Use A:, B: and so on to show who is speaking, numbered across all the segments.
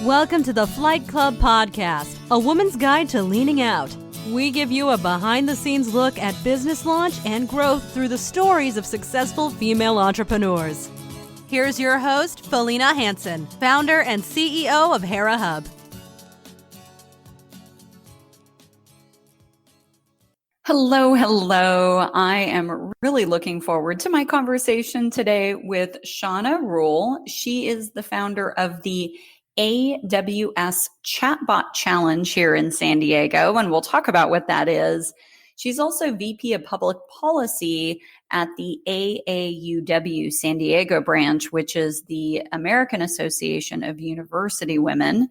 A: Welcome to the Flight Club Podcast, a woman's guide to leaning out. We give you a behind-the-scenes look at business launch and growth through the stories of successful female entrepreneurs. Here's your host, Felina Hansen, founder and CEO of Hera Hub.
B: Hello. I am really looking forward to my conversation today with Shauna Ruyle. She is the founder of the Aws Chatbot Challenge here in San Diego, and we'll talk about what that is. She's also VP of Public Policy at the AAUW San Diego branch, which is the American Association of University Women.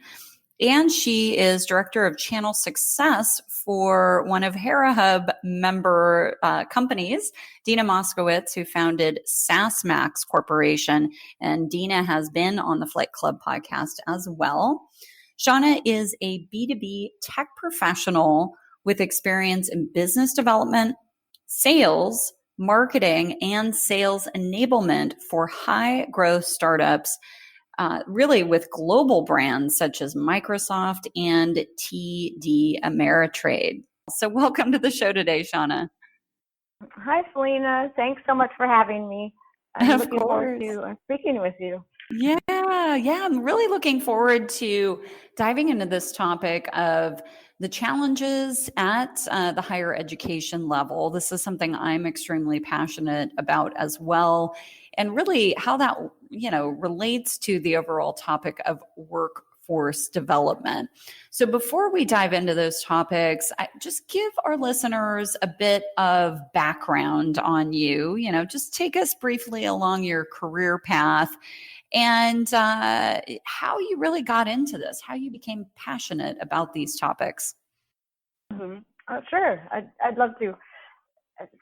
B: And she is Director of Channel Success for one of Hera Hub member companies, Dina Moskowitz, who founded SaaSmax Corporation. And Dina has been on the Flight Club podcast as well. Shauna is a B2B tech professional with experience in business development, sales, marketing, and sales enablement for high growth startups. Really with global brands such as Microsoft and TD Ameritrade. So welcome to the show today, Shauna.
C: Hi, Felina. Thanks so much for having me. I'm looking forward to speaking with you.
B: Yeah. I'm really looking forward to diving into this topic of the challenges at the higher education level. This is something I'm extremely passionate about as well, and really how that relates to the overall topic of workforce development. So before we dive into those topics, I just give our listeners a bit of background on you. Just take us briefly along your career path and how you really got into this, how you became passionate about these topics.
C: Mm-hmm. Sure, I'd love to.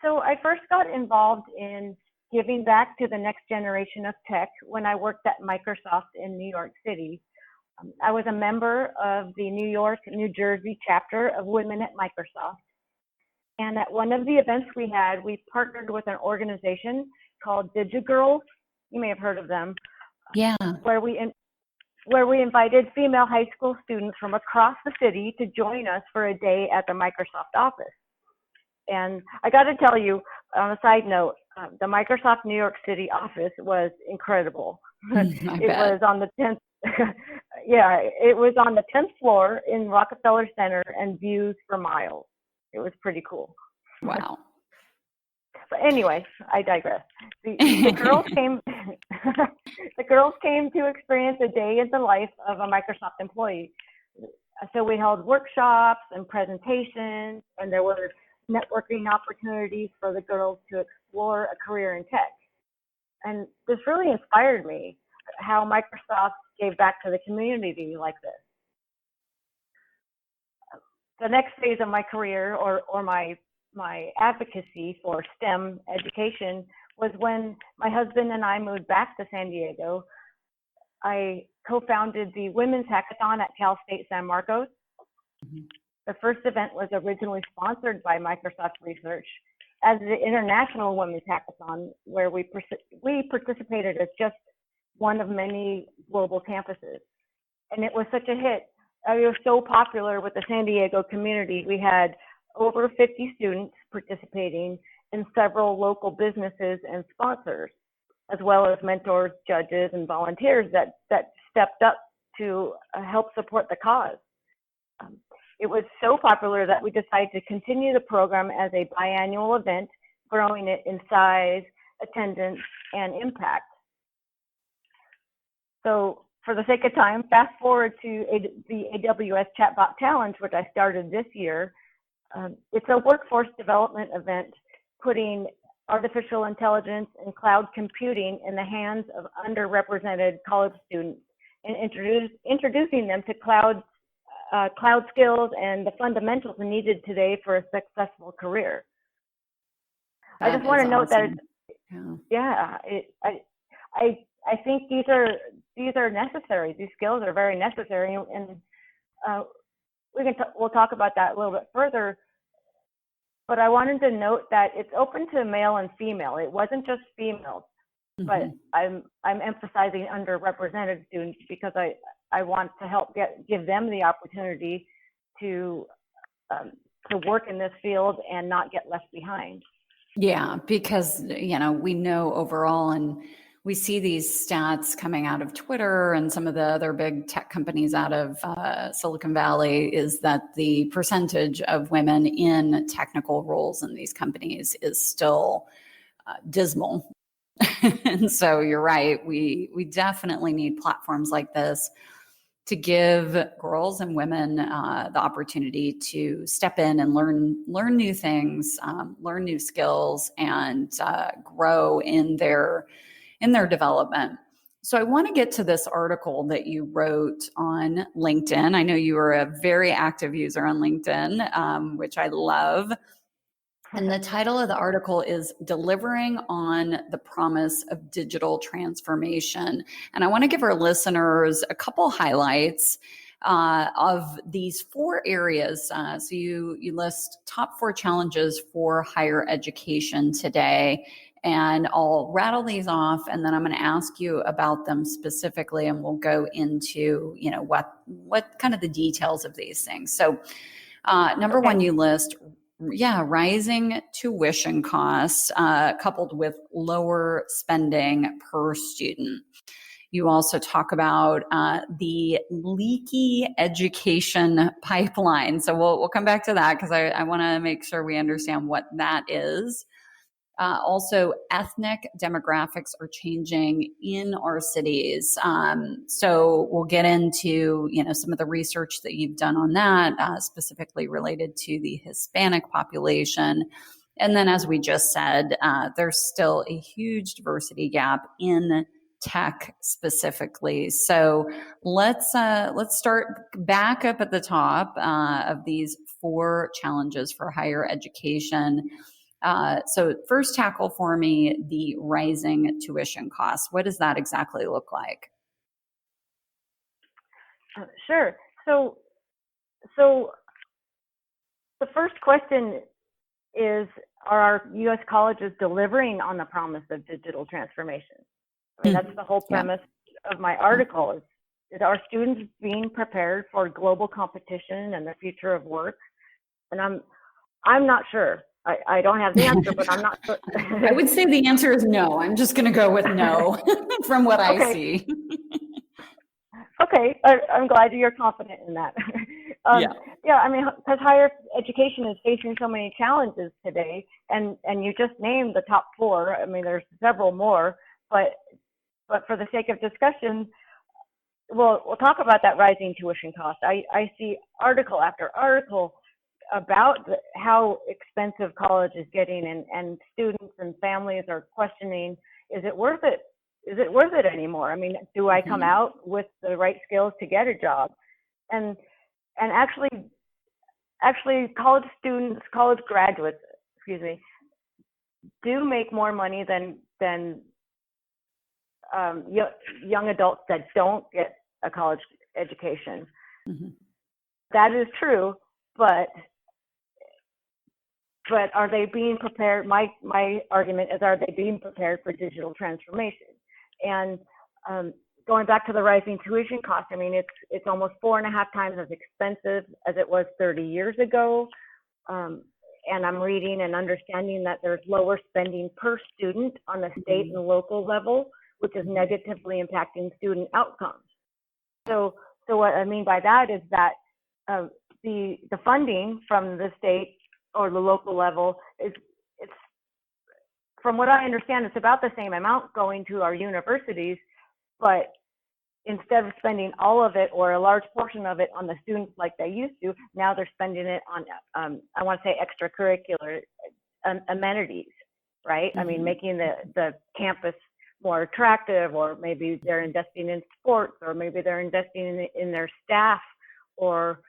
C: So I first got involved in giving back to the next generation of tech when I worked at Microsoft in New York City. I was a member of the New York, New Jersey chapter of Women at Microsoft. And at one of the events we had, we partnered with an organization called DigiGirls. You may have heard of them.
B: Yeah.
C: Where we invited female high school students from across the city to join us for a day at the Microsoft office. And I got to tell you, on a side note, the Microsoft New York City office was incredible. It was on the 10th. It was on the 10th floor in Rockefeller Center and views for miles. It was pretty cool.
B: Wow.
C: But anyway, I digress. The girls came. The girls came to experience a day in the life of a Microsoft employee. So we held workshops and presentations, and there were networking opportunities for the girls to explore a career in tech. And this really inspired me, how Microsoft gave back to the community like this. The next phase of my career, or my advocacy for STEM education, was when my husband and I moved back to San Diego. I co-founded the Women's Hackathon at Cal State San Marcos. Mm-hmm. The first event was originally sponsored by Microsoft Research as the International Women's Hackathon, where we participated as just one of many global campuses. And it was such a hit. It was so popular with the San Diego community. We had over 50 students participating in several local businesses and sponsors, as well as mentors, judges, and volunteers that stepped up to help support the cause. It was so popular that we decided to continue the program as a biannual event, growing it in size, attendance, and impact. So for the sake of time, fast forward to the AWS Chatbot Challenge, which I started this year. It's a workforce development event putting artificial intelligence and cloud computing in the hands of underrepresented college students and introducing them to cloud skills and the fundamentals needed today for a successful career. I just want to note that, I think these are necessary. These skills are very necessary, and we'll talk about that a little bit further. But I wanted to note that it's open to male and female. It wasn't just females, but I'm emphasizing underrepresented students because I want to help give them the opportunity to work in this field and not get left behind.
B: Yeah, because, we know overall, and we see these stats coming out of Twitter and some of the other big tech companies out of Silicon Valley, is that the percentage of women in technical roles in these companies is still dismal. And so you're right. We definitely need platforms like this to give girls and women the opportunity to step in and learn new things, learn new skills, and grow in their development. So I want to get to this article that you wrote on LinkedIn. I know you are a very active user on LinkedIn, which I love. And the title of the article is Delivering on the Promise of Digital Transformation. And I want to give our listeners a couple highlights of these 4 areas. So you list top 4 challenges for higher education today. And I'll rattle these off, and then I'm going to ask you about them specifically, and we'll go into, what kind of the details of these things. So number one, you list rising tuition costs coupled with lower spending per student. You also talk about the leaky education pipeline. So we'll come back to that, because I want to make sure we understand what that is. Also, ethnic demographics are changing in our cities. So we'll get into, some of the research that you've done on that, specifically related to the Hispanic population. And then, as we just said, there's still a huge diversity gap in tech specifically. So let's start back up at the top of these 4 challenges for higher education. So first, tackle for me the rising tuition costs. What does that exactly look like?
C: Sure. So the first question is, are our U.S. colleges delivering on the promise of digital transformation? I mean, that's the whole premise of my article. Is our students being prepared for global competition and the future of work? And I'm not sure. I don't have the answer, but I'm not sure.
B: I would say the answer is no. I'm just going to go with no from what I see.
C: Okay. I'm glad you're confident in that. Yeah, I mean, because higher education is facing so many challenges today, and you just named the top 4. I mean, there's several more, but for the sake of discussion, we'll talk about that rising tuition cost. I see article after article about how expensive college is getting, and students and families are questioning, is it worth it? Is it worth it anymore? I mean, do I come out with the right skills to get a job? And actually college students, college graduates, do make more money than young adults that don't get a college education. Mm-hmm. That is true, but are they being prepared? My argument is, are they being prepared for digital transformation? And going back to the rising tuition cost, I mean, it's almost 4.5 times as expensive as it was 30 years ago. And I'm reading and understanding that there's lower spending per student on the state and local level, which is negatively impacting student outcomes. So what I mean by that is that the funding from the state or the local level it's, from what I understand, it's about the same amount going to our universities, but instead of spending all of it or a large portion of it on the students like they used to, now they're spending it on, I want to say, extracurricular amenities, right? Mm-hmm. I mean, making the campus more attractive, or maybe they're investing in sports, or maybe they're investing in their staff, or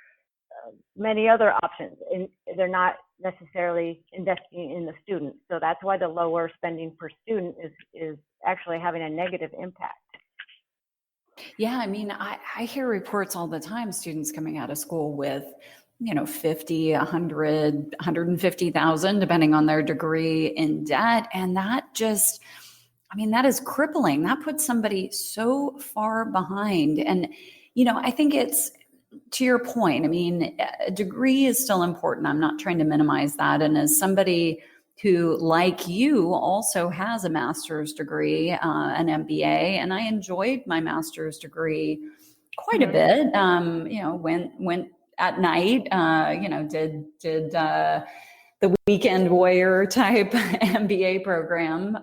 C: many other options. And they're not necessarily investing in the student. So that's why the lower spending per student is actually having a negative impact.
B: Yeah, I mean, I hear reports all the time, students coming out of school with, 50, 100, 150,000, depending on their degree, in debt. And that just, that is crippling. That puts somebody so far behind. And, I think it's, to your point, I mean, a degree is still important. I'm not trying to minimize that. And as somebody who, like you, also has a master's degree, an MBA, and I enjoyed my master's degree quite a bit. Went at night, did the weekend warrior type MBA program.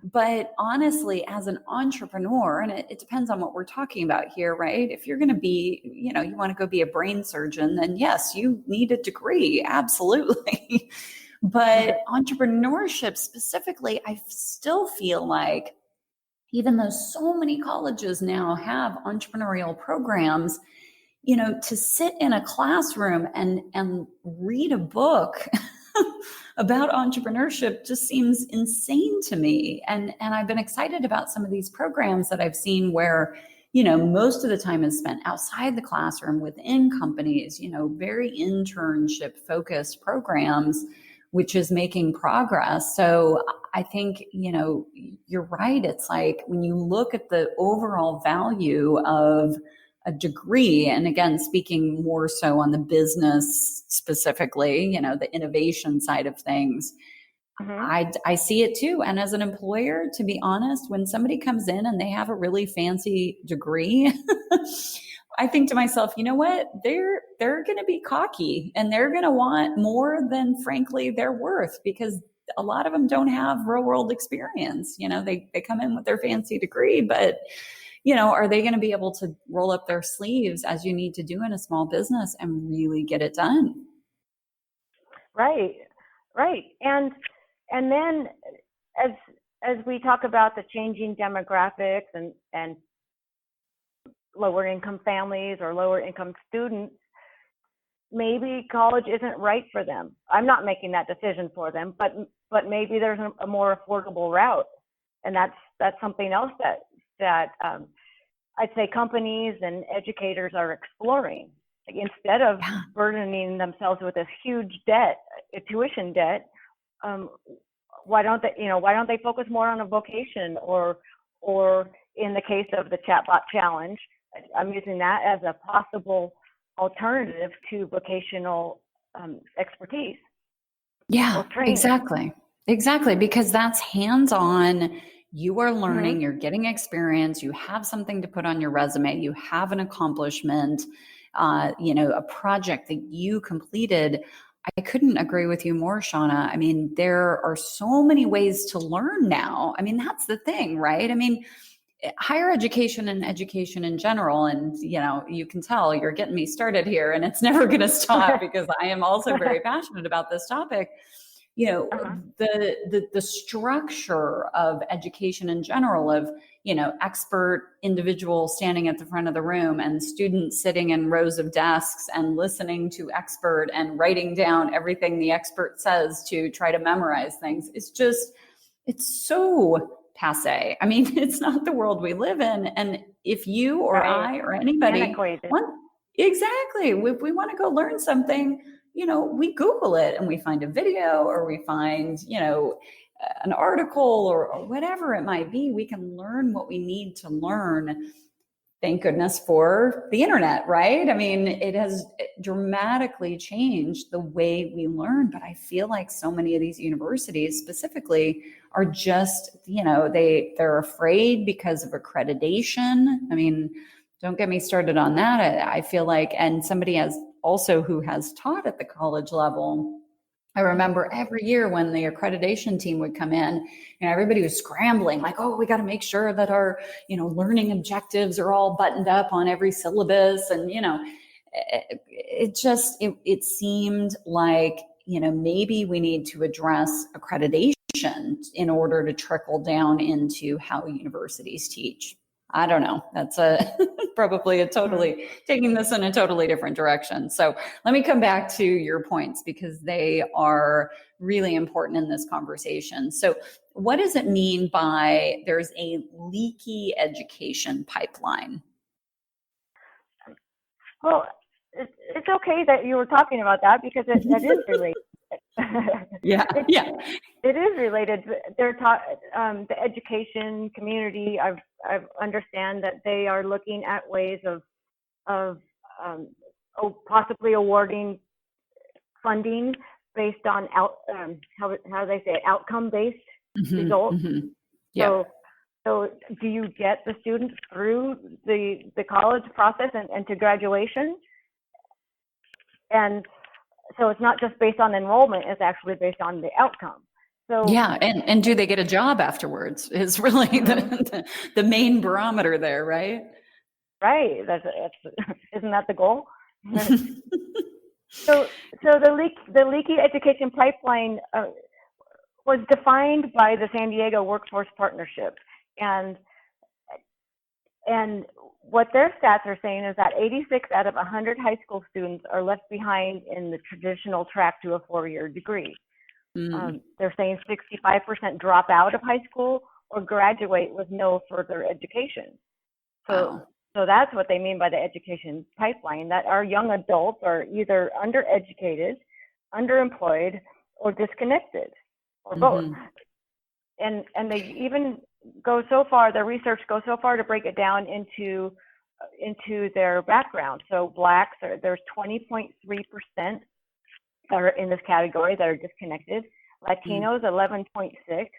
B: But honestly, as an entrepreneur, and it depends on what we're talking about here, right? If you're going to be, you want to go be a brain surgeon, then yes, you need a degree. Absolutely. But entrepreneurship specifically, I still feel like, even though so many colleges now have entrepreneurial programs, to sit in a classroom and read a book about entrepreneurship just seems insane to me. And I've been excited about some of these programs that I've seen where, most of the time is spent outside the classroom within companies, very internship focused programs, which is making progress. So I think, you're right. It's like when you look at the overall value of a degree, and again, speaking more so on the business specifically, the innovation side of things, I see it too. And as an employer, to be honest, when somebody comes in and they have a really fancy degree, I think to myself, you know what? They're going to be cocky and they're going to want more than, frankly, they're worth, because a lot of them don't have real world experience. They come in with their fancy degree, but are they going to be able to roll up their sleeves as you need to do in a small business and really get it done?
C: Right. And then as we talk about the changing demographics and lower income families or lower income students, maybe college isn't right for them. I'm not making that decision for them, but maybe there's a more affordable route, and that's something else that I'd say companies and educators are exploring. Like, instead of burdening themselves with this huge debt, a tuition debt, why don't they focus more on a vocation, or in the case of the Chatbot Challenge, I'm using that as a possible alternative to vocational expertise.
B: Yeah, exactly. Because that's hands-on. You are learning, you're getting experience, you have something to put on your resume, you have an accomplishment, a project that you completed. I couldn't agree with you more, Shauna. I mean, there are so many ways to learn now. I mean, that's the thing, right? I mean, higher education and education in general, and you can tell you're getting me started here, and it's never going to stop because I am also very passionate about this topic. The structure of education in general, of expert individuals standing at the front of the room and students sitting in rows of desks and listening to expert and writing down everything the expert says to try to memorize things. It's so passe. I mean, it's not the world we live in. And if you or I or anybody exactly, if we want to go learn something, we Google it and we find a video, or we find, an article or whatever it might be. We can learn what we need to learn. Thank goodness for the internet, right? I mean, it has dramatically changed the way we learn, but I feel like so many of these universities specifically are just, they're afraid because of accreditation. I mean, don't get me started on that. I feel like, and somebody who has taught at the college level, I remember every year when the accreditation team would come in, everybody was scrambling, like, oh, we got to make sure that our, learning objectives are all buttoned up on every syllabus. And, it seemed like, maybe we need to address accreditation in order to trickle down into how universities teach. I don't know. That's probably taking this in a totally different direction. So let me come back to your points, because they are really important in this conversation. So what does it mean by there's a leaky education pipeline?
C: Well, it's okay that you were talking about that, because it is related.
B: Yeah, yeah.
C: It is related. They're the education community. I understand that they are looking at ways of possibly awarding funding based on how they say it, outcome based results.
B: Yeah.
C: So do you get the students through the college process and to graduation? And so it's not just based on enrollment, it's actually based on the outcome. So
B: yeah, and do they get a job afterwards is really the main barometer there, right?
C: Right. That's isn't that the goal? So the Leaky education pipeline was defined by the San Diego Workforce Partnership, and what their stats are saying is that 86 out of 100 high school students are left behind in the traditional track to a 4-year degree. They're saying 65% drop out of high school or graduate with no further education. So that's what they mean by the education pipeline, that our young adults are either undereducated, underemployed, or disconnected, or both. And they even go so far, their research goes so far to break it down into their background. So blacks, there's 20.3% are in this category that are disconnected. Latinos, 11.6,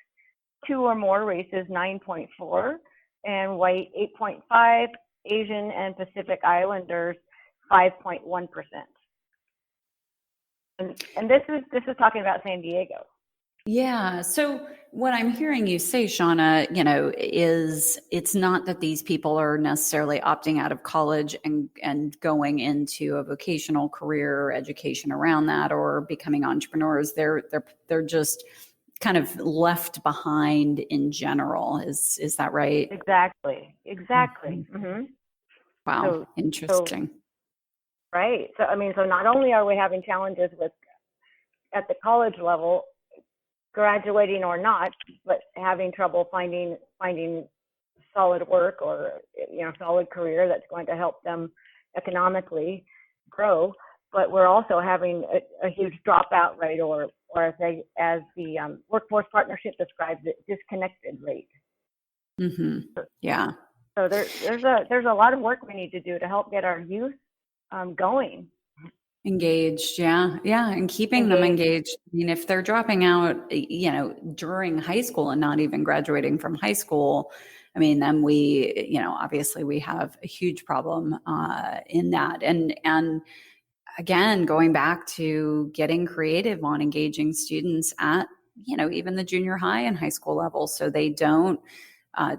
C: 2 or more races, 9.4, and white, 8.5, Asian and Pacific Islanders, 5.1%. And this is talking about San Diego.
B: Yeah. So what I'm hearing you say, Shauna, is it's not that these people are necessarily opting out of college and going into a vocational career or education around that or becoming entrepreneurs. They're just kind of left behind in general. Is that right?
C: Exactly.
B: Wow. Interesting.
C: Right. So not only are we having challenges at the college level, graduating or not, but having trouble finding solid work or solid career that's going to help them economically grow. But we're also having a huge dropout rate, or as the Workforce Partnership describes it, disconnected rate.
B: Yeah.
C: So there's a lot of work we need to do to help get our youth going.
B: Engaged. Yeah. And keeping them engaged. I mean, if they're dropping out, during high school and not even graduating from high school, I mean, then we, obviously we have a huge problem in that. And again, going back to getting creative on engaging students at, even the junior high and high school level, so they don't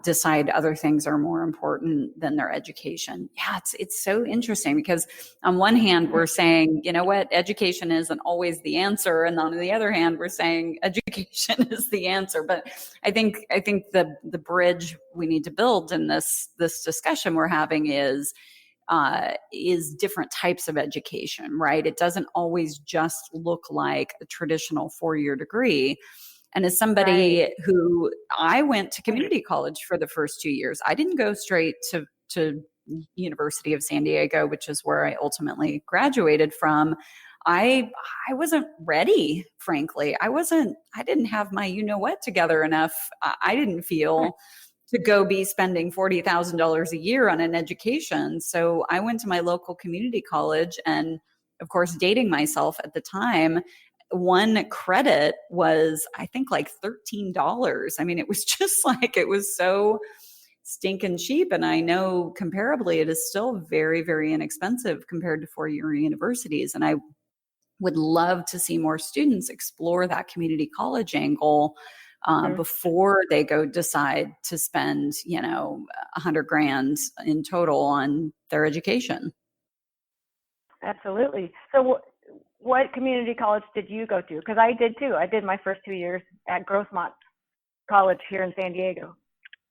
B: decide other things are more important than their education. Yeah, it's so interesting because on one hand, we're saying, education isn't always the answer. And on the other hand, we're saying education is the answer. But I think the bridge we need to build in this discussion we're having is different types of education, right? It doesn't always just look like a traditional 4-year degree. And as somebody who I went to community college for the first 2 years, I didn't go straight to University of San Diego, which is where I ultimately graduated from. I wasn't ready, frankly. I didn't have my what together enough. I didn't feel to go be spending $40,000 a year on an education. So I went to my local community college, and of course, dating myself at the time, one credit was, I think, like $13. I mean, it was just like, it was so stinking cheap. And I know comparably, it is still very, very inexpensive compared to 4-year universities. And I would love to see more students explore that community college angle before they go decide to spend, $100,000 in total on their education.
C: Absolutely. So what community college did you go to? Because I did too. I did my first 2 years at Grossmont College here in San Diego.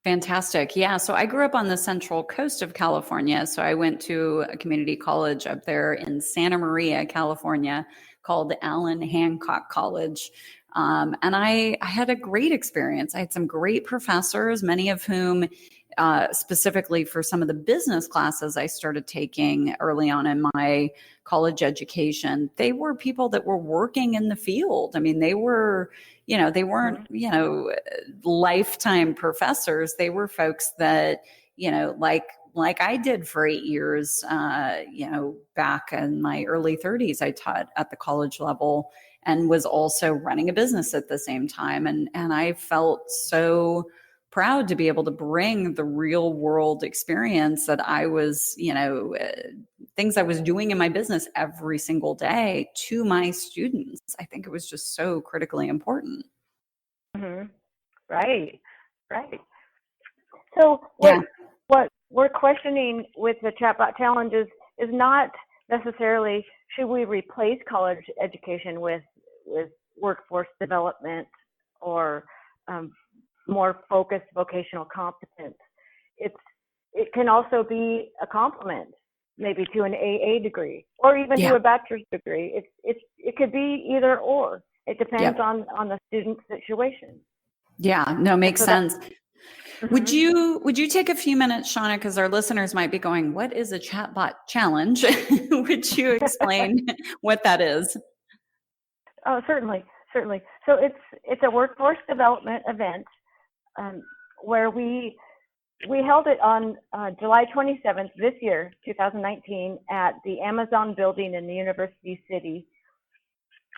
B: Fantastic. Yeah. So I grew up on the central coast of California. So I went to a community college up there in Santa Maria, California, called Allen Hancock College. And I had a great experience. I had some great professors, many of whom specifically for some of the business classes I started taking early on in my college education, they were people that were working in the field. I mean, they were, they weren't, lifetime professors. They were folks that, like I did for 8 years, back in my early 30s, I taught at the college level and was also running a business at the same time. And I felt so proud to be able to bring the real world experience that I was, things I was doing in my business every single day to my students. I think it was just so critically important.
C: Mm-hmm. Right. So what we're questioning with the chatbot challenges is not necessarily should we replace college education with workforce development or more focused vocational competence. It can also be a complement, maybe to an AA degree or even to a bachelor's degree. It could be either or. It depends on the student's situation.
B: Yeah, no, makes sense. Would you take a few minutes, Shauna, because our listeners might be going, what is a chatbot challenge? Would you explain what that is?
C: Oh, certainly. So it's a workforce development event where we held it on July 27th this year, 2019, at the Amazon building in the University City,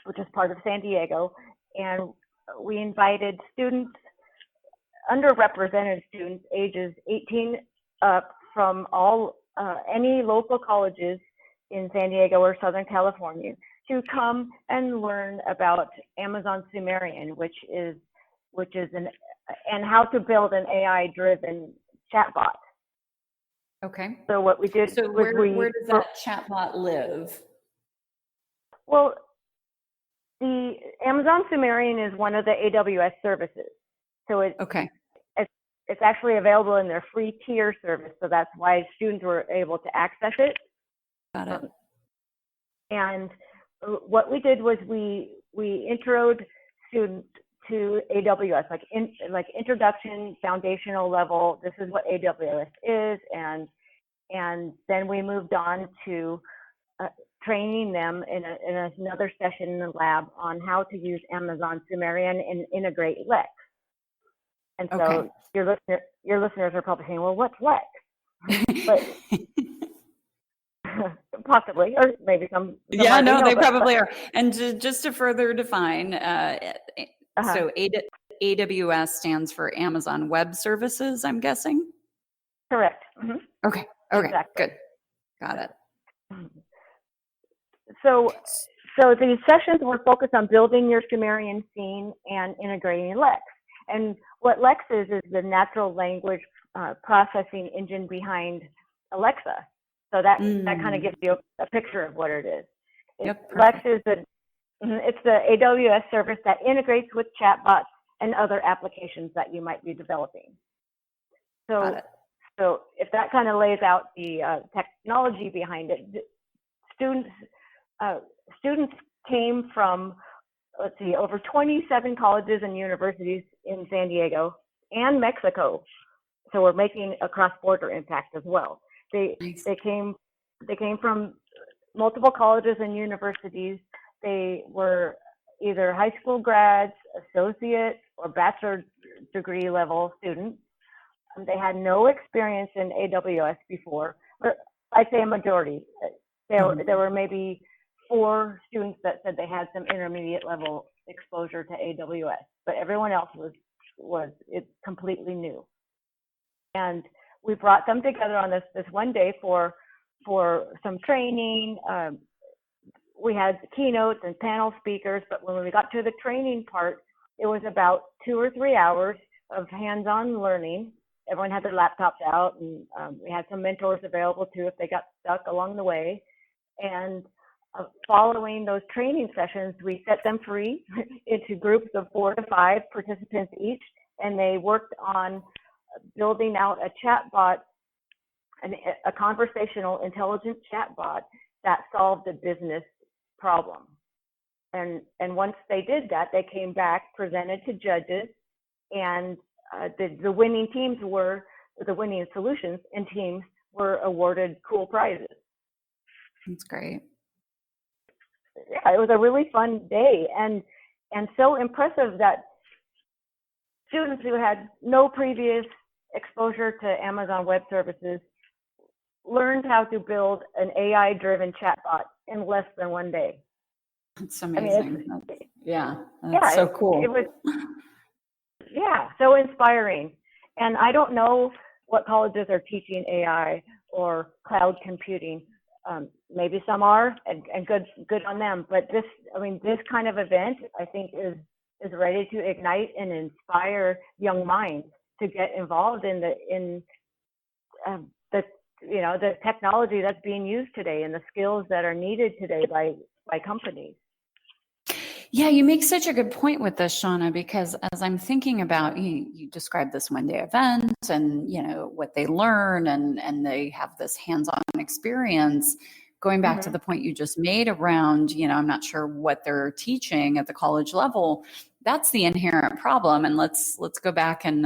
C: which is part of San Diego. And we invited students, underrepresented students, ages 18 up from any local colleges in San Diego or Southern California to come and learn about Amazon Sumerian, which is and how to build an AI-driven chatbot.
B: Okay.
C: So what we did
B: was where does that chatbot live?
C: Well, the Amazon Sumerian is one of the AWS services. So it's actually available in their free tier service. So that's why students were able to access it.
B: Got it.
C: And what we did was we introed students to AWS, like introduction, foundational level. This is what AWS is, and then we moved on to training them in another session in the lab on how to use Amazon Sumerian and integrate Lex. And so your listeners are probably saying, well, what's Lex? But possibly, or maybe some
B: they probably are. And just to further define, so AWS stands for Amazon Web Services, I'm guessing?
C: Correct. Mm-hmm.
B: Okay, exactly. Good. Got it.
C: So these sessions were focused on building your Sumerian scene and integrating Lex. And what Lex is the natural language processing engine behind Alexa. So that kind of gives you a picture of what it is. Lex is it's the AWS service that integrates with chatbots and other applications that you might be developing. So if that kind of lays out the technology behind it, students came from, over 27 colleges and universities in San Diego and Mexico. So we're making a cross-border impact as well. They came from multiple colleges and universities. They were either high school grads, associate, or bachelor degree level students. They had no experience in AWS before, but I'd say a majority. There were maybe 4 students that said they had some intermediate level exposure to AWS, but everyone else was completely new. And we brought them together on this one day for some training. We had keynotes and panel speakers, but when we got to the training part, it was about 2 or 3 hours of hands-on learning. Everyone had their laptops out, and we had some mentors available too if they got stuck along the way. And following those training sessions, we set them free into groups of 4 to 5 participants each, and they worked on building out a chatbot, a conversational intelligent chatbot that solved a business problem. And once they did that, they came back, presented to judges, and the winning teams were the winning solutions and teams were awarded cool prizes.
B: That's great.
C: Yeah, it was a really fun day, and so impressive that students who had no previous exposure to Amazon Web Services learned how to build an AI-driven chatbot in less than one day.
B: That's amazing.
C: That's
B: so cool.
C: It was, so inspiring. And I don't know what colleges are teaching AI or cloud computing. Maybe some are, and good on them. But this kind of event, I think, is ready to ignite and inspire young minds to get involved in the technology that's being used today and the skills that are needed today by companies.
B: Yeah, you make such a good point with this, Shauna, because as I'm thinking about, you described this one-day event and, what they learn and they have this hands-on experience. Going back to the point you just made around, I'm not sure what they're teaching at the college level. That's the inherent problem. And let's go back and,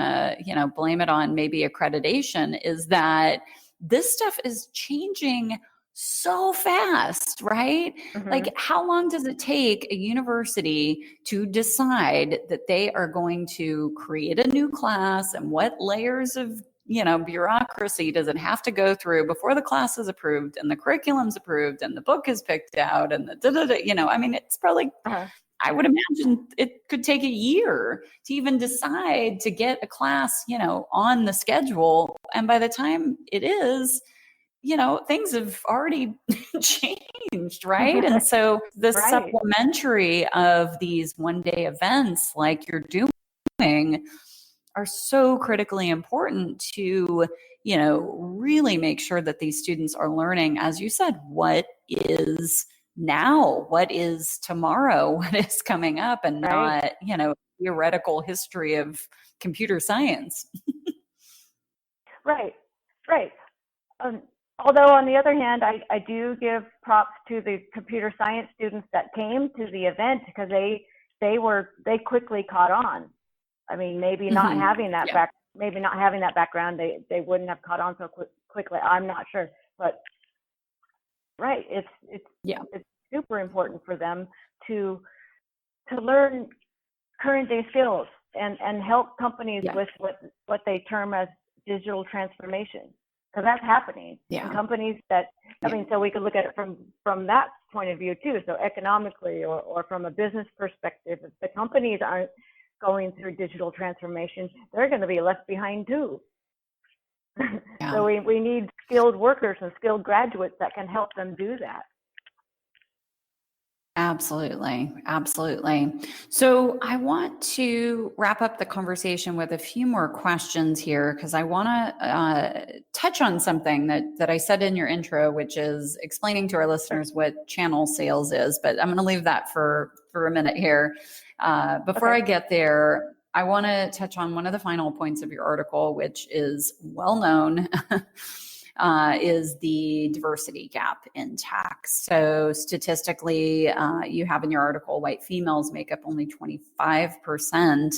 B: blame it on maybe accreditation, is that this stuff is changing so fast, right? Like, how long does it take a university to decide that they are going to create a new class, and what layers of bureaucracy does it have to go through before the class is approved and the curriculum's approved and the book is picked out and it's probably, I would imagine it could take a year to even decide to get a class, on the schedule. And by the time it is, things have already changed, right? And so the supplementary of these one-day events like you're doing are so critically important to, really make sure that these students are learning, as you said, what is now, what is tomorrow, what is coming up, and not, theoretical history of computer science.
C: Right. Although on the other hand, I do give props to the computer science students that came to the event, because they quickly caught on. I mean, maybe not having that background, they wouldn't have caught on so quickly. I'm not sure, but it's super important for them to learn current day skills and help companies with what they term as digital transformation. Because that's happening in companies that, so we could look at it from that point of view too. So economically or from a business perspective, if the companies aren't going through digital transformation, they're going to be left behind too. So we need skilled workers and skilled graduates that can help them do that.
B: Absolutely. So I want to wrap up the conversation with a few more questions here, because I want to touch on something that I said in your intro, which is explaining to our listeners what channel sales is. But I'm going to leave that for a minute here. Before I get there, I want to touch on one of the final points of your article, which is well known. Is the diversity gap in tech. So statistically, you have in your article, white females make up only 25%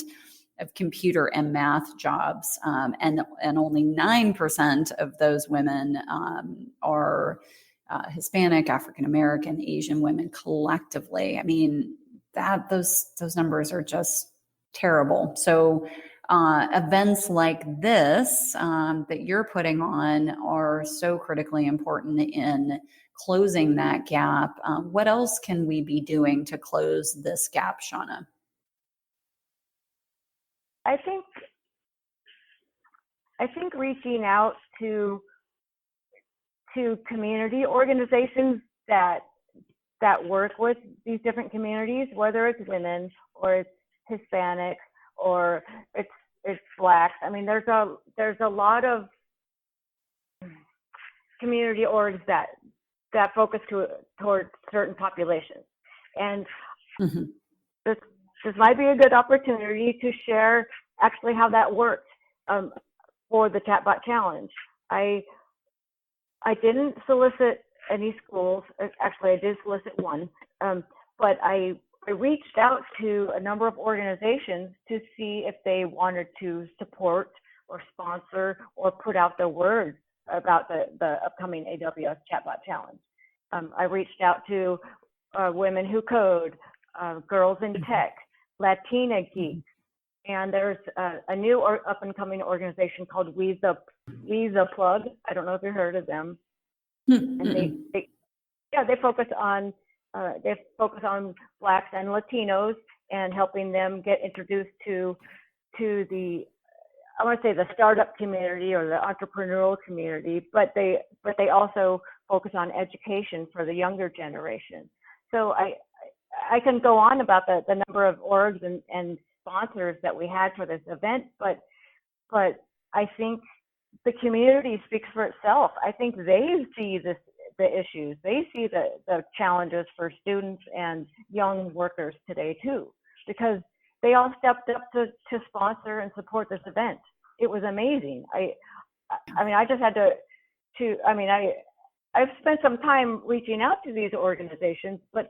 B: of computer and math jobs, and only 9% of those women are Hispanic, African American, Asian women collectively. I mean, those numbers are just terrible. So events like this that you're putting on are so critically important in closing that gap. What else can we be doing to close this gap, Shauna?
C: I think reaching out to community organizations that work with these different communities, whether it's women or it's Hispanic or it's Black. I mean, there's a lot of community orgs that focus towards certain populations, and this might be a good opportunity to share actually how that worked for the Chatbot Challenge. I didn't solicit any schools. Actually, I did solicit one, but I reached out to a number of organizations to see if they wanted to support or sponsor or put out the word about the upcoming AWS Chatbot Challenge. I reached out to Women Who Code, Girls in Tech, Latina Geeks, and there's a new up-and-coming organization called We the Plug. I don't know if you've heard of them. And they focus on Blacks and Latinos and helping them get introduced to the, I want to say, the startup community or the entrepreneurial community, but they also focus on education for the younger generation. So I can go on about the number of orgs and sponsors that we had for this event, but I think the community speaks for itself. I think they see the issues. They see the challenges for students and young workers today too, because they all stepped up to sponsor and support this event. It was amazing. I mean, I just had I've spent some time reaching out to these organizations, but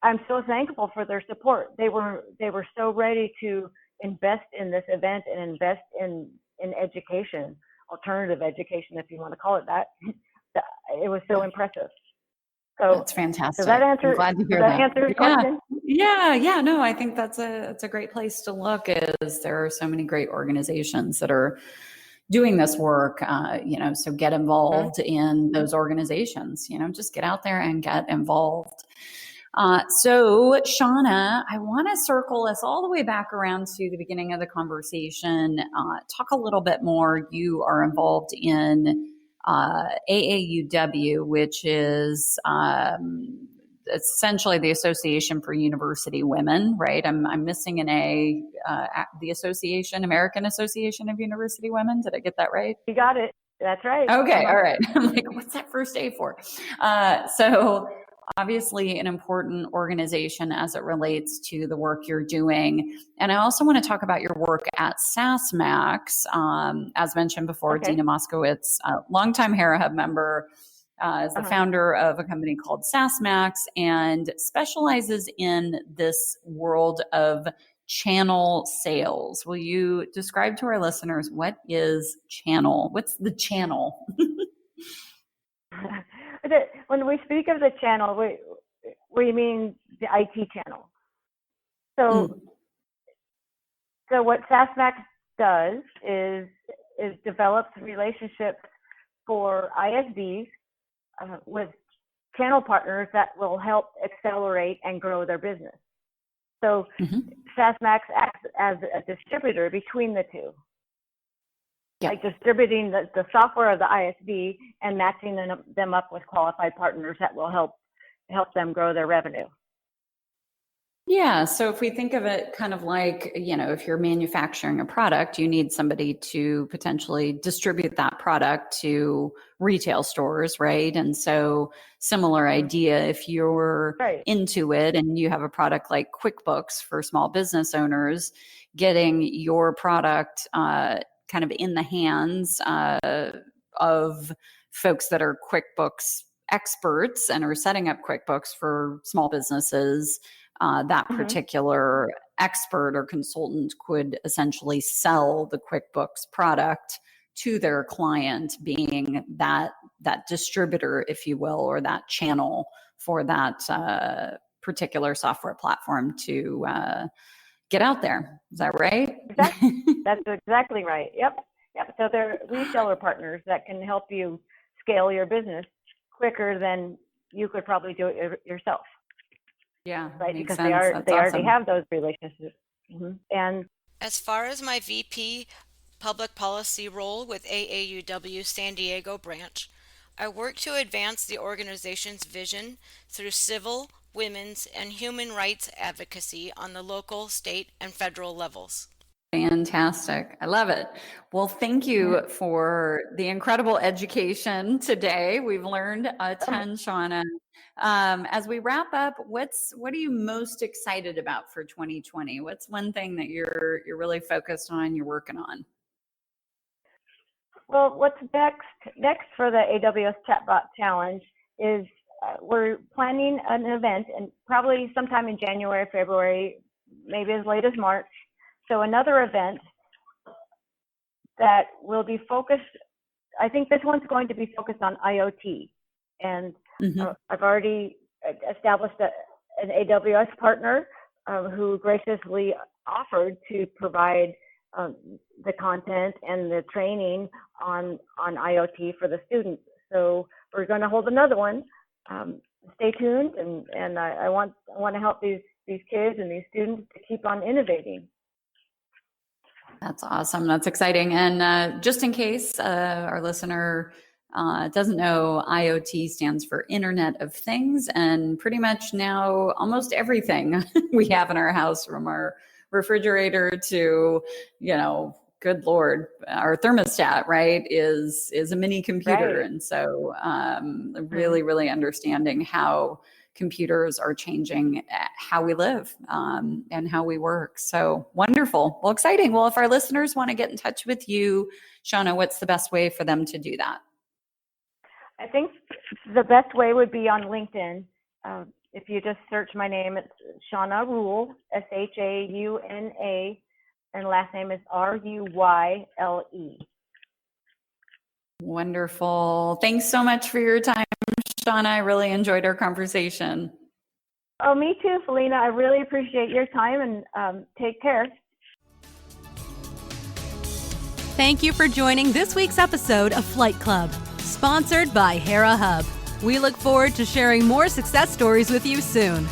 C: I'm so thankful for their support. They were so ready to invest in this event and invest in education, alternative education, if you want to call it that. It was so impressive. So
B: that's fantastic.
C: Does that answer?
B: I'm glad to hear
C: does that answer your question?
B: Yeah. No, I think that's a great place to look. Is there are so many great organizations that are doing this work, so get involved in those organizations, just get out there and get involved. So Shauna, I want to circle us all the way back around to the beginning of the conversation. Talk a little bit more. You are involved in AAUW, which is essentially the Association for University Women, right? I'm missing an A, the Association, American Association of University Women. Did I get that right?
C: You got it. That's right.
B: Okay. All right. I'm like, what's that first A for? So obviously an important organization as it relates to the work you're doing. And I also want to talk about your work at SaaSmax. As mentioned before,
C: Okay.
B: Dina Moskowitz, a longtime Hera Hub member, is the founder of a company called SaaSmax and specializes in this world of channel sales. Will you describe to our listeners what is channel? What's the channel?
C: When we speak of the channel, we mean the IT channel. So what SaaSmax does is develops relationships for ISVs with channel partners that will help accelerate and grow their business. So SaaSmax acts as a distributor between the two. Like distributing the software of the ISV and matching them up with qualified partners that will help them grow their revenue.
B: Yeah. So if we think of it kind of like, if you're manufacturing a product, you need somebody to potentially distribute that product to retail stores, right? And so similar idea, if you're into it and you have a product like QuickBooks for small business owners, getting your product kind of in the hands of folks that are QuickBooks experts and are setting up QuickBooks for small businesses, that particular expert or consultant could essentially sell the QuickBooks product to their client, being that distributor, if you will, or that channel for that particular software platform to get out there. Is that right?
C: That's exactly right. Yep. So they're reseller partners that can help you scale your business quicker than you could probably do it yourself.
B: Yeah,
C: right. Because
B: sense.
C: they already have those relationships. And
D: as far as my VP public policy role with AAUW San Diego branch, I work to advance the organization's vision through civil, women's, and human rights advocacy on the local, state, and federal levels.
B: Fantastic. I love it. Well, thank you for the incredible education today. We've learned a ton, Shauna. As we wrap up, what are you most excited about for 2020? What's one thing that you're really focused on, you're working on?
C: Well, what's next for the AWS Chatbot Challenge is we're planning an event, and probably sometime in January, February, maybe as late as March. So another event that will be focused. I think this one's going to be focused on IoT. And I've already established an AWS partner who graciously offered to provide the content and the training on IoT for the students. So we're going to hold another one. Stay tuned, and I want to help these kids and these students to keep on innovating.
B: That's awesome. That's exciting. And just in case our listener doesn't know, IoT stands for Internet of Things, and pretty much now almost everything we have in our house, from our refrigerator to, good Lord, our thermostat, right, is a mini computer. Right. And so really, really understanding how computers are changing how we live and how we work. So wonderful. Well, exciting. Well, if our listeners want to get in touch with you, Shauna, what's the best way for them to do that?
C: I think the best way would be on LinkedIn. If you just search my name, it's Shauna Ruyle, Shauna, and last name is Ruyle.
B: Wonderful. Thanks so much for your time, Shauna. I really enjoyed our conversation.
C: Oh, me too, Felina. I really appreciate your time, and take care.
A: Thank you for joining this week's episode of Flight Club, sponsored by Hera Hub. We look forward to sharing more success stories with you soon.